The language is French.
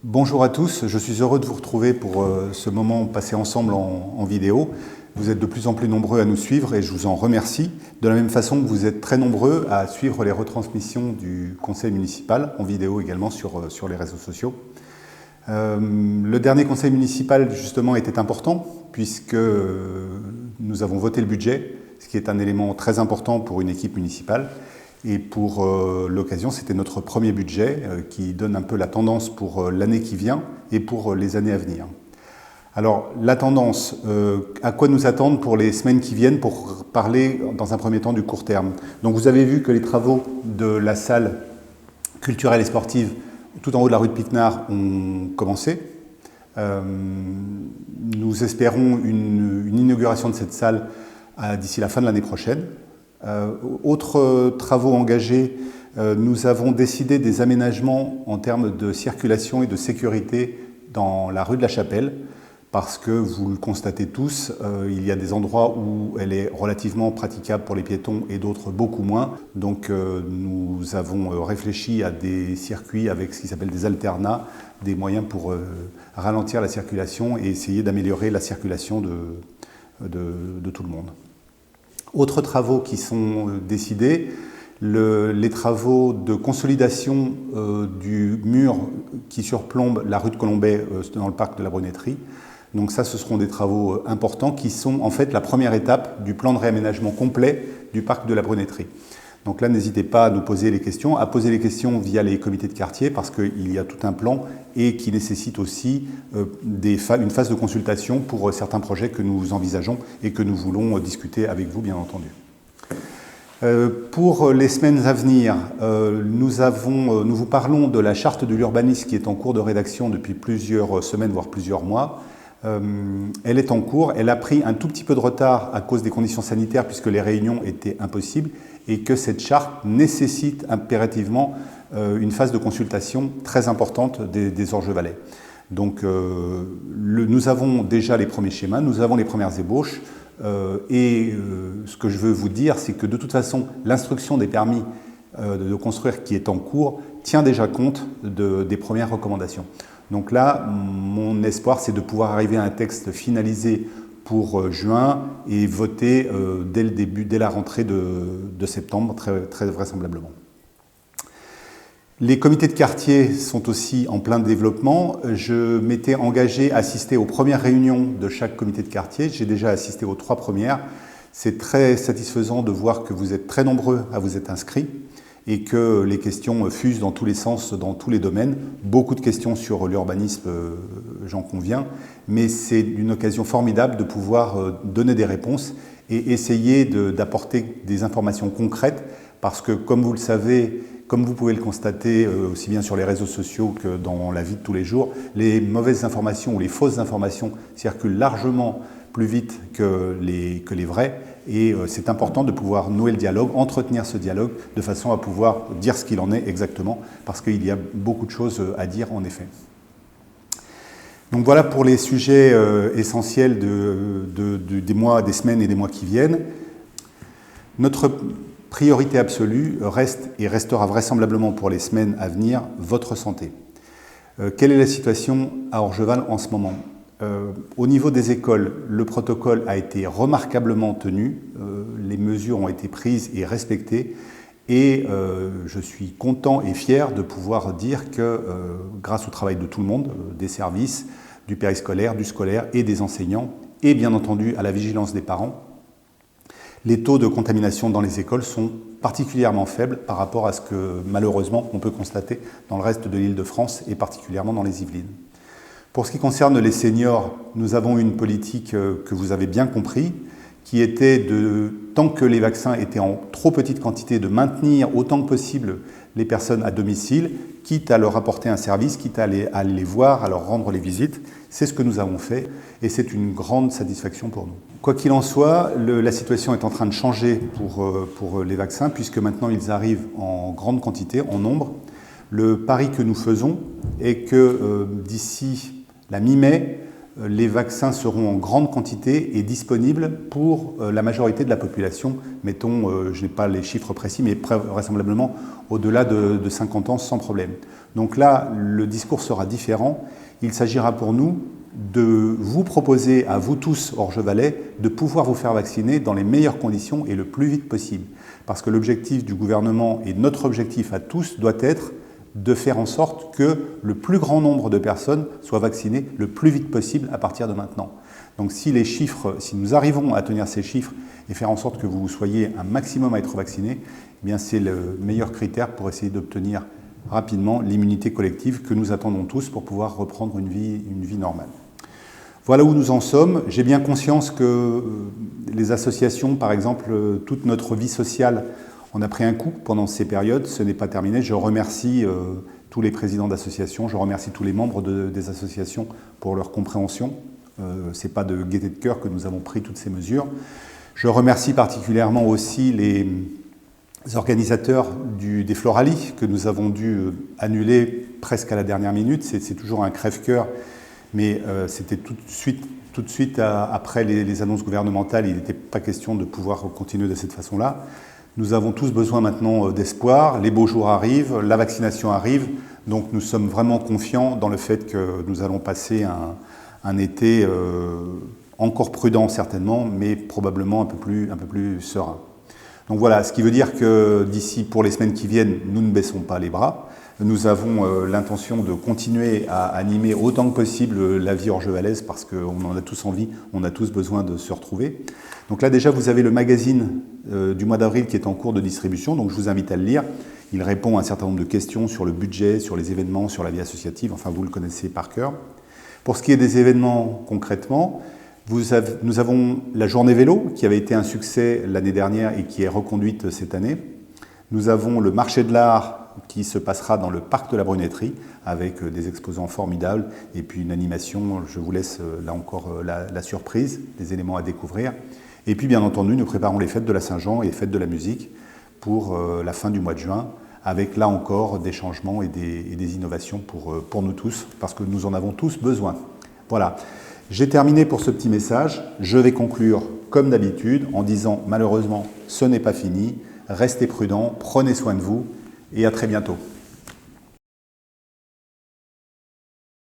Bonjour à tous, je suis heureux de vous retrouver pour ce moment passé ensemble en vidéo. Vous êtes de plus en plus nombreux à nous suivre et je vous en remercie. De la même façon que vous êtes très nombreux à suivre les retransmissions du conseil municipal, en vidéo également sur les réseaux sociaux. Le dernier conseil municipal justement était important puisque nous avons voté le budget, ce qui est un élément très important pour une équipe municipale. Et pour l'occasion, c'était notre premier budget qui donne un peu la tendance pour l'année qui vient et pour les années à venir. Alors, la tendance, à quoi nous attendre pour les semaines qui viennent pour parler dans un premier temps du court terme. Donc vous avez vu que les travaux de la salle culturelle et sportive tout en haut de la rue de Piquenard ont commencé. Nous espérons une inauguration de cette salle d'ici la fin de l'année prochaine. Autres travaux engagés, nous avons décidé des aménagements en termes de circulation et de sécurité dans la rue de la Chapelle, parce que vous le constatez tous, il y a des endroits où elle est relativement praticable pour les piétons et d'autres beaucoup moins. Donc nous avons réfléchi à des circuits avec ce qui s'appelle des alternats, des moyens pour ralentir la circulation et essayer d'améliorer la circulation de tout le monde. Autres travaux qui sont décidés, les travaux de consolidation du mur qui surplombe la rue de Colombey dans le parc de la Brunetterie. Donc ça, ce seront des travaux importants qui sont en fait la première étape du plan de réaménagement complet du parc de la Brunetterie. Donc là, n'hésitez pas à nous poser les questions, à poser les questions via les comités de quartier parce qu'il y a tout un plan et qui nécessite aussi une phase de consultation pour certains projets que nous envisageons et que nous voulons discuter avec vous, bien entendu. Pour les semaines à venir, nous vous parlons de la charte de l'urbanisme qui est en cours de rédaction depuis plusieurs semaines, voire plusieurs mois. Elle est en cours, elle a pris un tout petit peu de retard à cause des conditions sanitaires puisque les réunions étaient impossibles et que cette charte nécessite impérativement une phase de consultation très importante des Orgevalais. Donc nous avons déjà les premiers schémas, nous avons les premières ébauches ce que je veux vous dire, c'est que de toute façon, l'instruction des permis de construire qui est en cours tient déjà compte des premières recommandations. Donc là, mon espoir, c'est de pouvoir arriver à un texte finalisé pour juin et voter dès la rentrée de septembre, très vraisemblablement. Les comités de quartier sont aussi en plein développement. Je m'étais engagé à assister aux premières réunions de chaque comité de quartier. J'ai déjà assisté aux 3 premières. C'est très satisfaisant de voir que vous êtes très nombreux à vous être inscrits et que les questions fusent dans tous les sens, dans tous les domaines. Beaucoup de questions sur l'urbanisme, j'en conviens, mais c'est une occasion formidable de pouvoir donner des réponses et essayer d'apporter des informations concrètes, parce que comme vous le savez, comme vous pouvez le constater aussi bien sur les réseaux sociaux que dans la vie de tous les jours, les mauvaises informations ou les fausses informations circulent largement plus vite que les vraies. Et c'est important de pouvoir nouer le dialogue, entretenir ce dialogue de façon à pouvoir dire ce qu'il en est exactement, parce qu'il y a beaucoup de choses à dire en effet. Donc voilà pour les sujets essentiels des mois, des semaines et des mois qui viennent. Notre priorité absolue reste et restera vraisemblablement pour les semaines à venir votre santé. Quelle est la situation à Orgeval en ce moment ? Au niveau des écoles, le protocole a été remarquablement tenu, les mesures ont été prises et respectées et je suis content et fier de pouvoir dire que grâce au travail de tout le monde, des services, du périscolaire, du scolaire et des enseignants et bien entendu à la vigilance des parents, les taux de contamination dans les écoles sont particulièrement faibles par rapport à ce que malheureusement on peut constater dans le reste de l'Île-de-France et particulièrement dans les Yvelines. Pour ce qui concerne les seniors, nous avons une politique que vous avez bien compris, qui était tant que les vaccins étaient en trop petite quantité, de maintenir autant que possible les personnes à domicile, quitte à leur apporter un service, quitte à les voir, à leur rendre les visites. C'est ce que nous avons fait et c'est une grande satisfaction pour nous. Quoi qu'il en soit, la situation est en train de changer pour les vaccins, puisque maintenant ils arrivent en grande quantité, en nombre. Le pari que nous faisons est que d'ici la mi-mai, les vaccins seront en grande quantité et disponibles pour la majorité de la population. Mettons, je n'ai pas les chiffres précis, mais vraisemblablement au-delà de 50 ans sans problème. Donc là, le discours sera différent. Il s'agira pour nous de vous proposer à vous tous, Orgevalais, de pouvoir vous faire vacciner dans les meilleures conditions et le plus vite possible. Parce que l'objectif du gouvernement et notre objectif à tous doit être de faire en sorte que le plus grand nombre de personnes soient vaccinées le plus vite possible à partir de maintenant. Donc si nous arrivons à tenir ces chiffres et faire en sorte que vous soyez un maximum à être vaccinés, eh bien c'est le meilleur critère pour essayer d'obtenir rapidement l'immunité collective que nous attendons tous pour pouvoir reprendre une vie normale. Voilà où nous en sommes. J'ai bien conscience que les associations, par exemple, toute notre vie sociale, on a pris un coup pendant ces périodes, ce n'est pas terminé. Je remercie tous les présidents d'associations, je remercie tous les membres des associations pour leur compréhension. Ce n'est pas de gaieté de cœur que nous avons pris toutes ces mesures. Je remercie particulièrement aussi les organisateurs des Floralis que nous avons dû annuler presque à la dernière minute. C'est toujours un crève-cœur, mais c'était tout de suite après les annonces gouvernementales, il n'était pas question de pouvoir continuer de cette façon-là. Nous avons tous besoin maintenant d'espoir, les beaux jours arrivent, la vaccination arrive, donc nous sommes vraiment confiants dans le fait que nous allons passer un été encore prudent certainement, mais probablement un peu plus serein. Donc voilà, ce qui veut dire que d'ici, pour les semaines qui viennent, nous ne baissons pas les bras. Nous avons l'intention de continuer à animer autant que possible la vie orgevalaise parce qu'on en a tous envie, on a tous besoin de se retrouver. Donc là déjà, vous avez le magazine du mois d'avril qui est en cours de distribution, donc je vous invite à le lire. Il répond à un certain nombre de questions sur le budget, sur les événements, sur la vie associative, enfin vous le connaissez par cœur. Pour ce qui est des événements concrètement, nous avons la journée vélo qui avait été un succès l'année dernière et qui est reconduite cette année. Nous avons le marché de l'art qui se passera dans le parc de la Brunetterie avec des exposants formidables et puis une animation, je vous laisse là encore la surprise, des éléments à découvrir. Et puis bien entendu, nous préparons les fêtes de la Saint-Jean et les fêtes de la musique pour la fin du mois de juin avec là encore des changements et des innovations pour nous tous parce que nous en avons tous besoin. Voilà, j'ai terminé pour ce petit message. Je vais conclure comme d'habitude en disant malheureusement ce n'est pas fini, restez prudents, prenez soin de vous et à très bientôt.